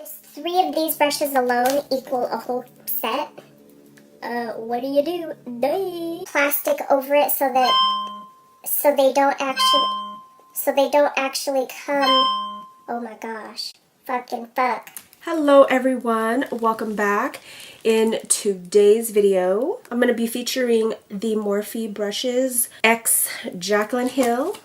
Does 3 of these brushes alone equal a whole set? What do you do? Duh. Plastic over it so they don't actually come. Oh my gosh. Fucking fuck. Hello everyone, welcome back. In today's video, I'm going to be featuring the Morphe brushes x Jaclyn Hill.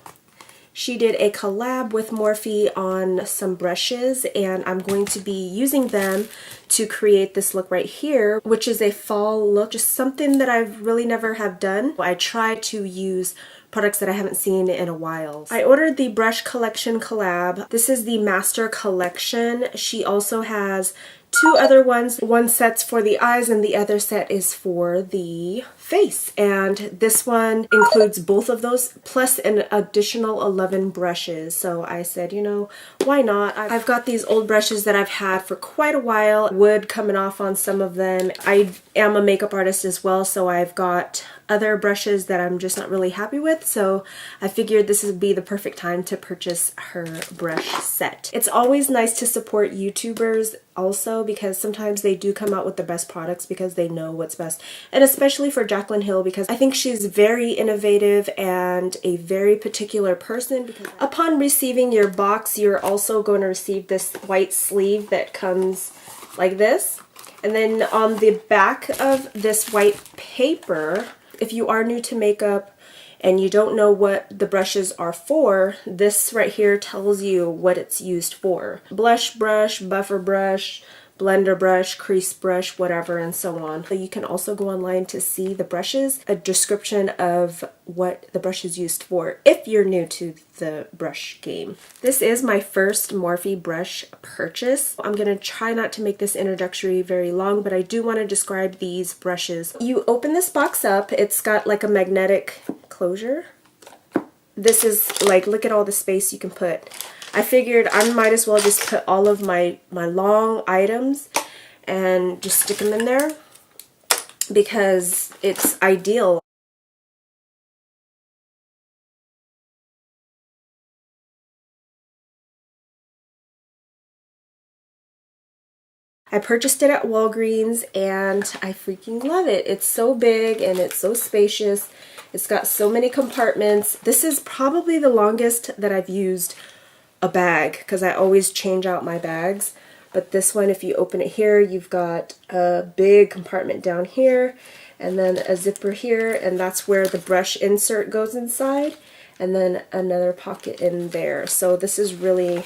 She did a collab with Morphe on some brushes, and I'm going to be using them to create this look right here, which is a fall look, just something that I've really never have done. I try to use products that I haven't seen in a while. I ordered the brush collection collab. This is the master collection. She also has 2 other ones. One set's for the eyes and the other set is for the face. And this one includes both of those plus an additional 11 brushes. So I said, you know, why not? I've got these old brushes that I've had for quite a while. Wood coming off on some of them. I am a makeup artist as well, so I've got other brushes that I'm just not really happy with, so I figured this would be the perfect time to purchase her brush set. It's always nice to support YouTubers also, because sometimes they do come out with the best products because they know what's best, and especially for Jaclyn Hill because I think she's very innovative and a very particular person. Because upon receiving your box, you're also going to receive this white sleeve that comes like this, and then on the back of this white paper, if you are new to makeup and you don't know what the brushes are for, this right here tells you what it's used for. Blush brush, buffer brush, blender brush, crease brush, whatever, and so on. So you can also go online to see the brushes, a description of what the brush is used for if you're new to the brush game. This is my first Morphe brush purchase. I'm gonna try not to make this introductory very long, but I do want to describe these brushes. You open this box up, it's got like a magnetic closure. This is like, look at all the space you can put. I figured I might as well just put all of my long items and just stick them in there because it's ideal. I purchased it at Walgreens and I freaking love it. It's so big and it's so spacious. It's got so many compartments. This is probably the longest that I've used a bag because I always change out my bags. But this one, if you open it here, you've got a big compartment down here and then a zipper here, and that's where the brush insert goes inside, and then another pocket in there. So this is really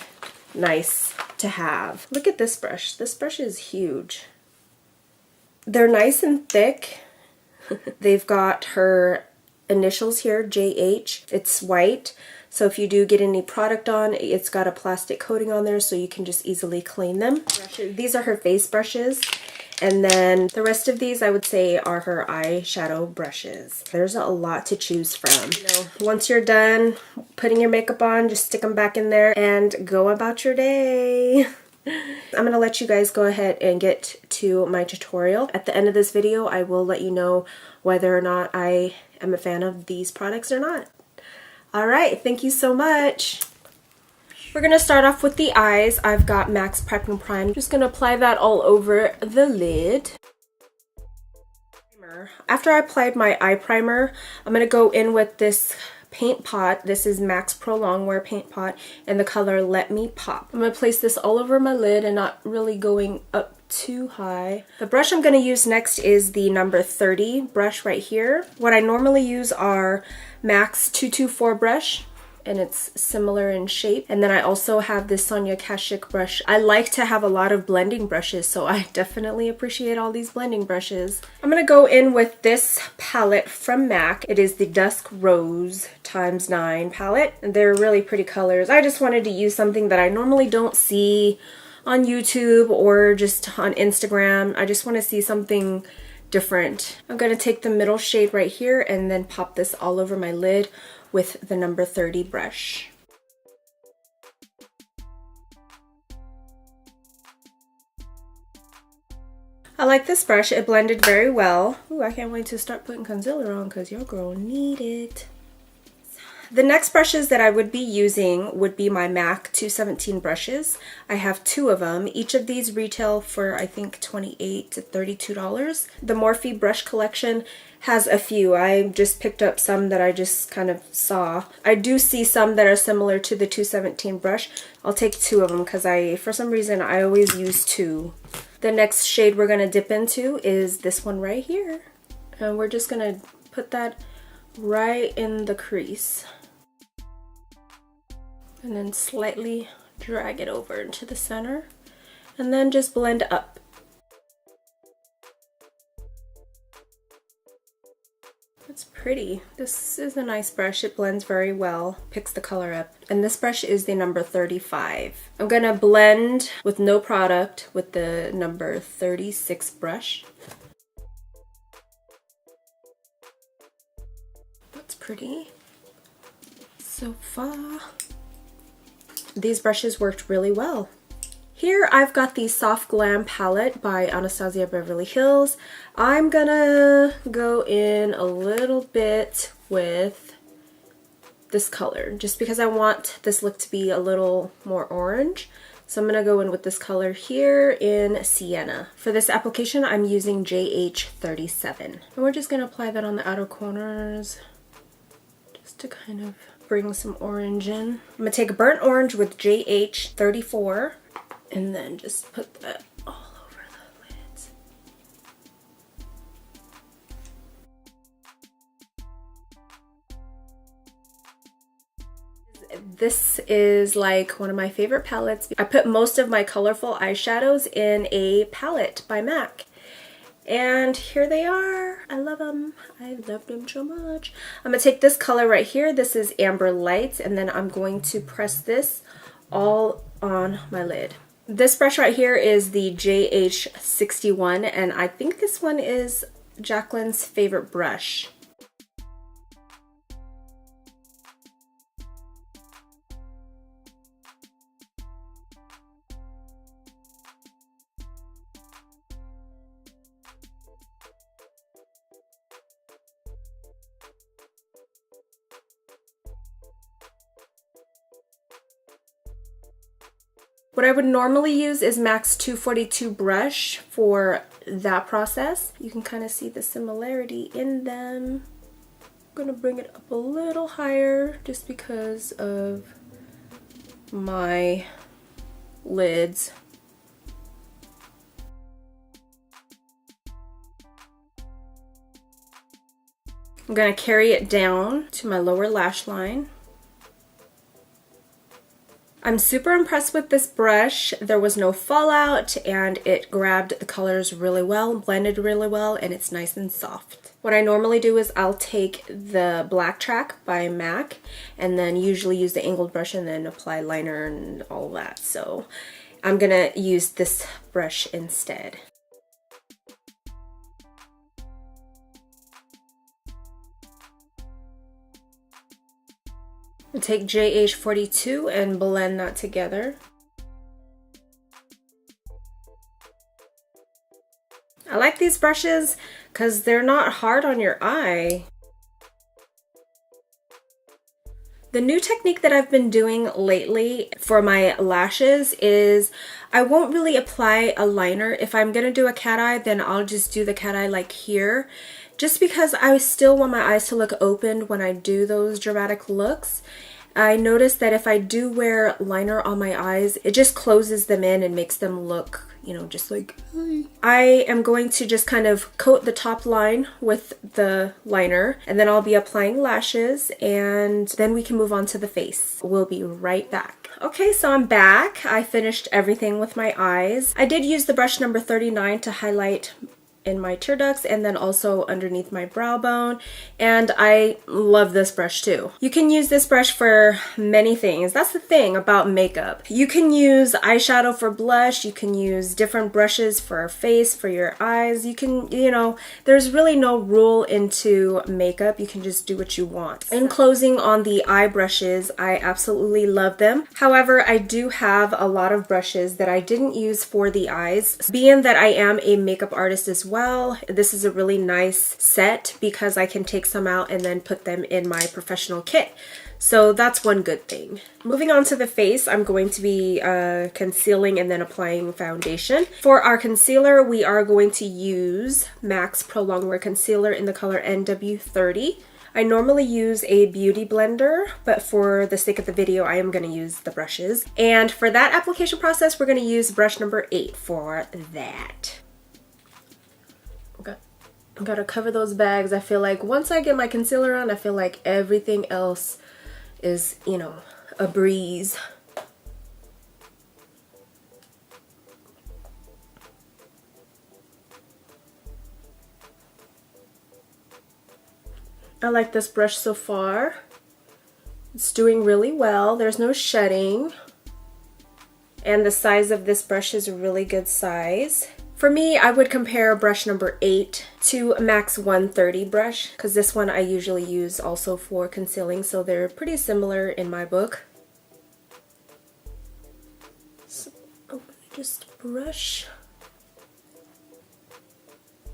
nice to have. Look at this brush. This brush is huge. They're nice and thick. They've got her initials here, JH. It's white. So if you do get any product on, it's got a plastic coating on there so you can just easily clean them. These are her face brushes. And then the rest of these I would say are her eyeshadow brushes. There's a lot to choose from. You know, once you're done putting your makeup on, just stick them back in there and go about your day. I'm going to let you guys go ahead and get to my tutorial. At the end of this video, I will let you know whether or not I am a fan of these products or not. Alright, thank you so much. We're going to start off with the eyes. I've got MAC's Prep and Prime. Just going to apply that all over the lid. After I applied my eye primer, I'm going to go in with this paint pot. This is MAC's Pro Longwear paint pot in the color Let Me Pop. I'm going to place this all over my lid and not really going up too high. The brush I'm going to use next is the number 30 brush right here. What I normally use are MAC's 224 brush, and it's similar in shape. And then I also have this Sonia Kashuk brush. I like to have a lot of blending brushes, so I definitely appreciate all these blending brushes. I'm gonna go in with this palette from MAC. It is the Dusk Rose ×9 palette, and they're really pretty colors. I just wanted to use something that I normally don't see on YouTube or just on Instagram. I just want to see something different. I'm going to take the middle shade right here and then pop this all over my lid with the number 30 brush. I like this brush. It blended very well. Ooh, I can't wait to start putting concealer on because your girl need it. The next brushes that I would be using would be my MAC 217 brushes. I have 2 of them. Each of these retail for I think $28 to $32. The Morphe brush collection has a few. I just picked up some that I just kind of saw. I do see some that are similar to the 217 brush. I'll take 2 of them because for some reason I always use 2. The next shade we're going to dip into is this one right here. And we're just going to put that right in the crease. And then slightly drag it over into the center. And then just blend up. It's pretty. This is a nice brush. It blends very well, picks the color up. And this brush is the number 35. I'm gonna blend with no product with the number 36 brush. That's pretty. So far. These brushes worked really well. Here I've got the Soft Glam palette by Anastasia Beverly Hills. I'm gonna go in a little bit with this color just because I want this look to be a little more orange. So I'm gonna go in with this color here in Sienna. For this application I'm using JH37. And we're just gonna apply that on the outer corners just to kind of bring some orange in. I'm gonna take a burnt orange with JH34 and then just put that all over the lids. This is like one of my favorite palettes. I put most of my colorful eyeshadows in a palette by MAC. And here they are. I love them. I love them so much. I'm gonna take this color right here. This is Amber Lights, and then I'm going to press this all on my lid. This brush right here is the JH61, and I think this one is Jacqueline's favorite brush. What I would normally use is MAC's 242 brush for that process. You can kind of see the similarity in them. I'm gonna bring it up a little higher just because of my lids. I'm gonna carry it down to my lower lash line. I'm super impressed with this brush. There was no fallout and it grabbed the colors really well, blended really well, and it's nice and soft. What I normally do is I'll take the Black Track by MAC and then usually use the angled brush and then apply liner and all that. So I'm gonna use this brush instead. Take JH42 and blend that together. I like these brushes because they're not hard on your eye. The new technique that I've been doing lately for my lashes is I won't really apply a liner. If I'm gonna do a cat eye, then I'll just do the cat eye like here. Just because I still want my eyes to look open when I do those dramatic looks. I noticed that if I do wear liner on my eyes, it just closes them in and makes them look, you know, just like, I am going to just kind of coat the top line with the liner, and then I'll be applying lashes, and then we can move on to the face. We'll be right back. Okay, so I'm back. I finished everything with my eyes. I did use the brush number 39 to highlight in my tear ducts and then also underneath my brow bone, and I love this brush too. You can use this brush for many things. That's the thing about makeup. You can use eyeshadow for blush, you can use different brushes for a face, for your eyes. You can, you know, there's really no rule into makeup. You can just do what you want. In closing on the eye brushes, I absolutely love them. However, I do have a lot of brushes that I didn't use for the eyes. Being that I am a makeup artist as well, well. This is a really nice set because I can take some out and then put them in my professional kit. So that's one good thing. Moving on to the face, I'm going to be concealing and then applying foundation. For our concealer, we are going to use MAC's Pro Longwear Concealer in the color NW30. I normally use a beauty blender, but for the sake of the video, I am going to use the brushes. And for that application process, we're going to use brush number 8 for that. I've got to cover those bags. I feel like once I get my concealer on, I feel like everything else is, you know, a breeze. I like this brush so far. It's doing really well. There's no shedding. And the size of this brush is a really good size. For me, I would compare brush number 8 to MAC's 130 brush, because this one I usually use also for concealing, so they're pretty similar in my book. So I'm gonna just brush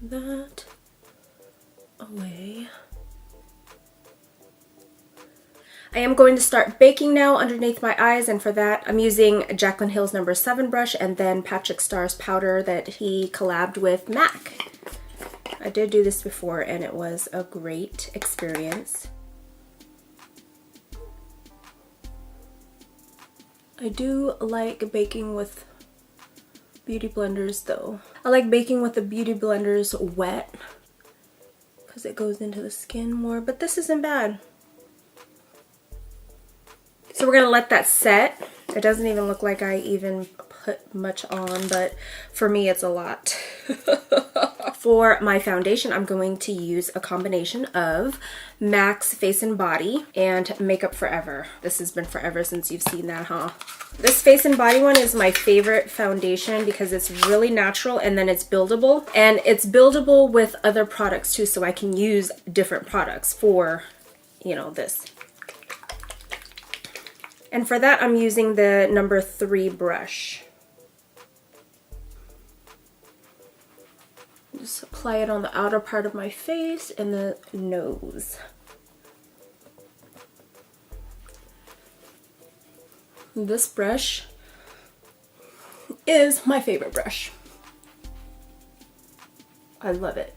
that away. I am going to start baking now underneath my eyes, and for that I'm using Jaclyn Hill's number 7 brush and then Patrick Starr's powder that he collabed with MAC. I did do this before and it was a great experience. I do like baking with beauty blenders though. I like baking with the beauty blenders wet because it goes into the skin more, but this isn't bad. So we're gonna let that set. It doesn't even look like I even put much on, but for me it's a lot. For my foundation, I'm going to use a combination of MAC's Face and Body and Makeup Forever. This has been forever since you've seen that, huh? This Face and Body one is my favorite foundation because it's really natural and then it's buildable. And it's buildable with other products too, so I can use different products for, you know, this. And for that, I'm using the number 3 brush. Just apply it on the outer part of my face and the nose. This brush is my favorite brush. I love it.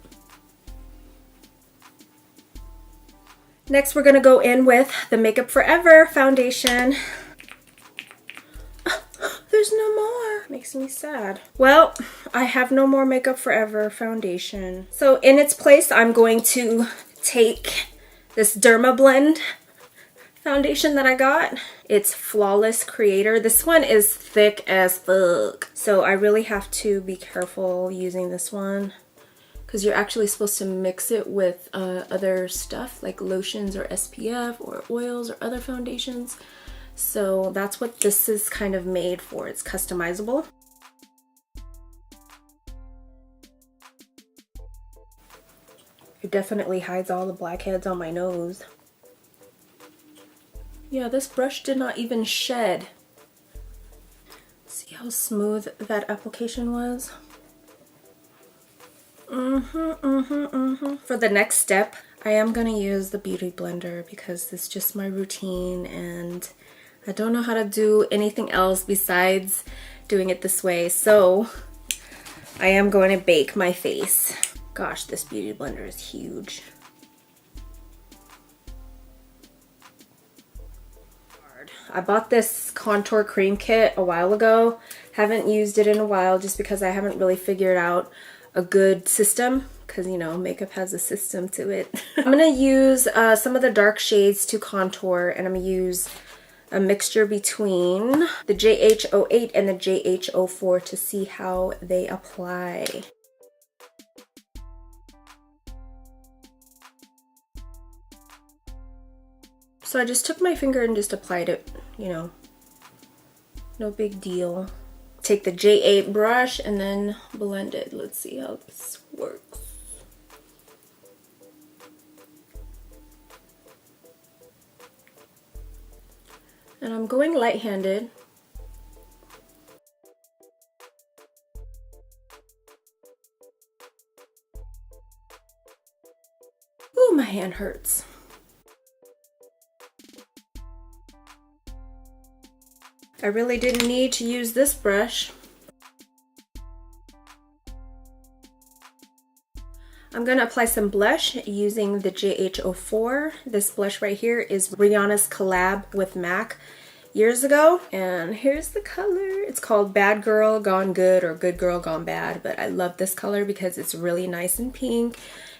Next, we're gonna go in with the Makeup Forever foundation. There's no more. Makes me sad. Well, I have no more Makeup Forever foundation. So in its place, I'm going to take this Derma Blend foundation that I got. It's Flawless Creator. This one is thick as fuck. So I really have to be careful using this one, because you're actually supposed to mix it with other stuff like lotions or SPF or oils or other foundations. So that's what this is kind of made for. It's customizable. It definitely hides all the blackheads on my nose. Yeah, this brush did not even shed. See how smooth that application was? For the next step, I am going to use the Beauty Blender because it's just my routine and I don't know how to do anything else besides doing it this way. So I am going to bake my face. Gosh, this Beauty Blender is huge. I bought this contour cream kit a while ago. Haven't used it in a while just because I haven't really figured out a good system, because you know, makeup has a system to it. I'm gonna use some of the dark shades to contour, and I'm gonna use a mixture between the JH08 and the JH04 to see how they apply. So I just took my finger and just applied it, you know, no big deal. Take the J8 brush and then blend it. Let's see how this works. And I'm going light-handed. my hand hurts. I really didn't need to use this brush. I'm going to apply some blush using the JH04. This blush right here is Rihanna's collab with MAC years ago. And here's the color. It's called Bad Girl Gone Good or Good Girl Gone Bad. But I love this color because it's really nice and pink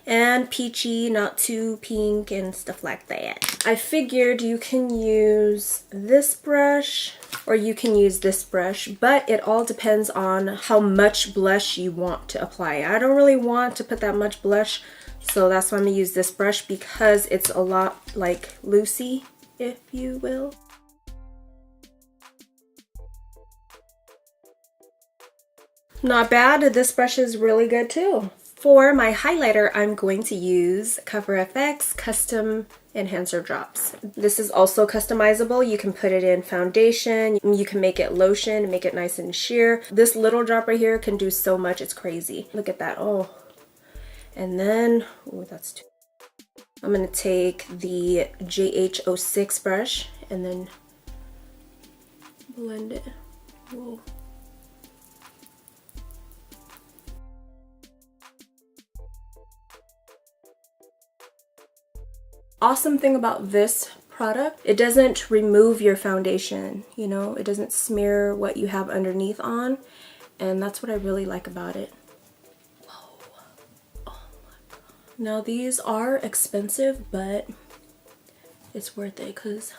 and peachy, not too pink and stuff like that. I figured you can use this brush or you can use this brush, but it all depends on how much blush you want to apply. I don't really want to put that much blush, so that's why I'm gonna use this brush because it's a lot like loosey, if you will. Not bad. This brush is really good too. For my highlighter, I'm going to use Cover FX Custom Enhancer Drops. This is also customizable. You can put it in foundation, you can make it lotion, make it nice and sheer. This little drop right here can do so much, it's crazy. Look at that, oh. And then, oh, that's too. I'm gonna take the JH06 brush and then blend it. Whoa. Awesome thing about this product, it doesn't remove your foundation, you know, it doesn't smear what you have underneath on, and that's what I really like about it. Whoa. Oh my god. Now these are expensive, but it's worth it because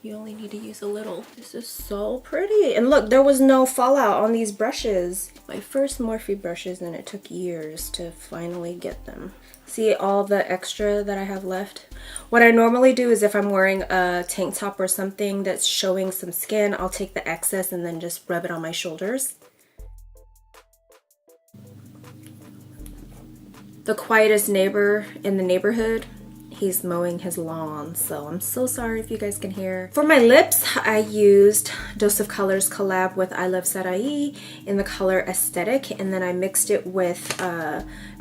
you only need to use a little. This is so pretty. And look, there was no fallout on these brushes. My first Morphe brushes, and it took years to finally get them. See all the extra that I have left? What I normally do is if I'm wearing a tank top or something that's showing some skin, I'll take the excess and then just rub it on my shoulders. The quietest neighbor in the neighborhood, he's mowing his lawn, so I'm so sorry if you guys can hear. For my lips, I used Dose of Colors collab with I Love Sarai in the color Aesthetic, and then I mixed it with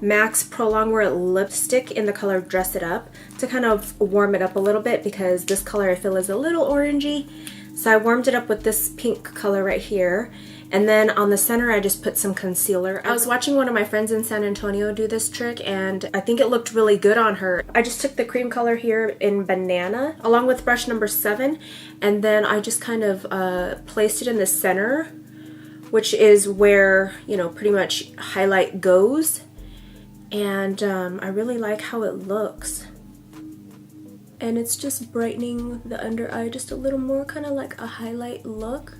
MAC's Pro Longwear lipstick in the color Dress It Up to kind of warm it up a little bit because this color I feel is a little orangey. So I warmed it up with this pink color right here. And then on the center, I just put some concealer. I was watching one of my friends in San Antonio do this trick, and I think it looked really good on her. I just took the cream color here in Banana, along with brush number 7, and then I just kind of placed it in the center, which is where, you know, pretty much highlight goes. And I really like how it looks. And it's just brightening the under eye just a little more, kind of like a highlight look.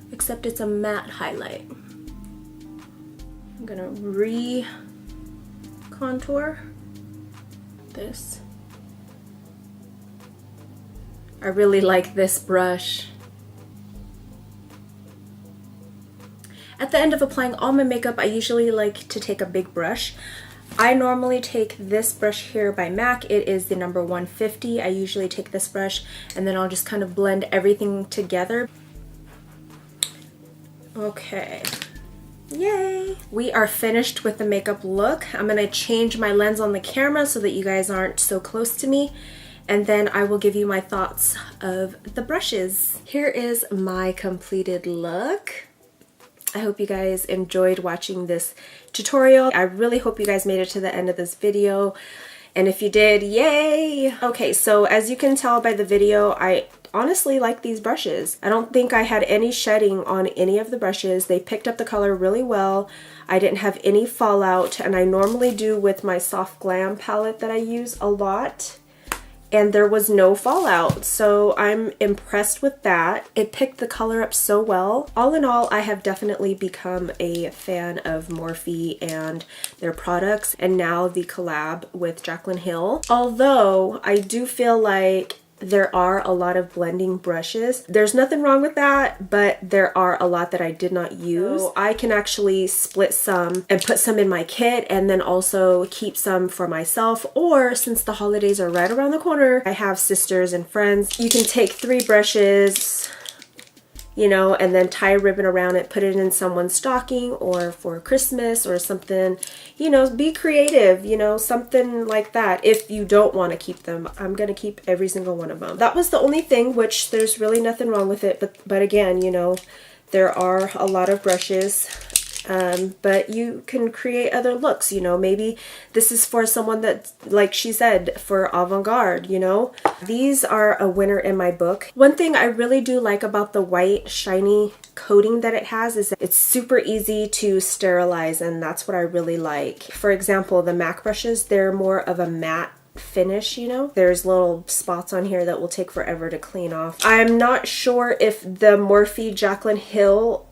Except it's a matte highlight. I'm gonna re-contour this. I really like this brush. At the end of applying all my makeup, I usually like to take a big brush. I normally take this brush here by MAC. It is the number 150. I usually take this brush and then I'll just kind of blend everything together. Okay, yay! We are finished with the makeup look. I'm gonna change my lens on the camera so that you guys aren't so close to me, and then I will give you my thoughts of the brushes. Here is my completed look. I hope you guys enjoyed watching this tutorial. I really hope you guys made it to the end of this video. And if you did, yay! Okay, so as you can tell by the video, I honestly like these brushes. I don't think I had any shedding on any of the brushes. They picked up the color really well. I didn't have any fallout, and I normally do with my Soft Glam palette that I use a lot. And there was no fallout, so I'm impressed with that. It picked the color up so well. All in all, I have definitely become a fan of Morphe and their products, and now the collab with Jaclyn Hill. Although I do feel like there are a lot of blending brushes. There's nothing wrong with that, but there are a lot that I did not use. So I can actually split some and put some in my kit and then also keep some for myself, or since the holidays are right around the corner, I have sisters and friends. You can take 3 brushes, you know, and then tie a ribbon around it, put it in someone's stocking or for Christmas or something, you know, be creative, you know, something like that. If you don't want to keep them, I'm going to keep every single one of them. That was the only thing, which there's really nothing wrong with it. But again, you know, there are a lot of brushes. But you can create other looks, you know, maybe this is for someone that, like she said, for avant-garde, you know. These are a winner in my book. One thing I really do like about the white shiny coating that it has is that it's super easy to sterilize, and that's what I really like. For example, the MAC brushes, they're more of a matte finish, you know. There's little spots on here that will take forever to clean off. I'm not sure if the Morphe Jaclyn Hill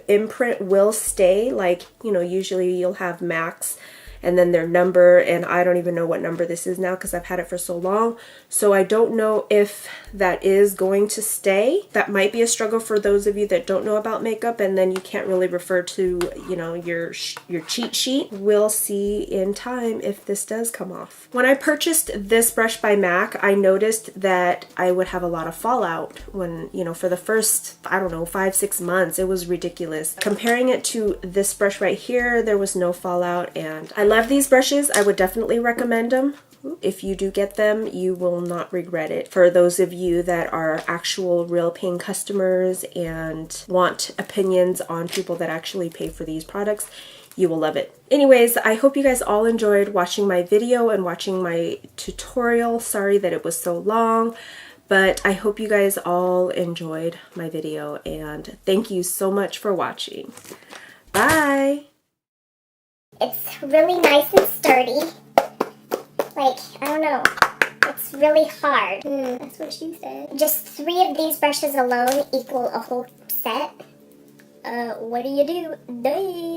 imprint will stay. Like, you know, usually you'll have Max and then their number, and I don't even know what number this is now because I've had it for so long, so I don't know if that is going to stay. That might be a struggle for those of you that don't know about makeup, and then you can't really refer to, you know, your cheat sheet. We'll see in time if this does come off. When I purchased this brush by MAC, I noticed that I would have a lot of fallout when, you know, for the first, I don't know, 5-6 months. It was ridiculous. Comparing it to this brush right here, there was no fallout, and I love these brushes. I would definitely recommend them. If you do get them, you will not regret it. For those of you that are actual real paying customers and want opinions on people that actually pay for these products, you will love it. Anyways, I hope you guys all enjoyed watching my video and watching my tutorial. Sorry that it was so long, but I hope you guys all enjoyed my video, and thank you so much for watching. Bye! It's really nice and sturdy. Like, I don't know. It's really hard. That's what she said. Just 3 of these brushes alone equal a whole set. What do you do? Duh.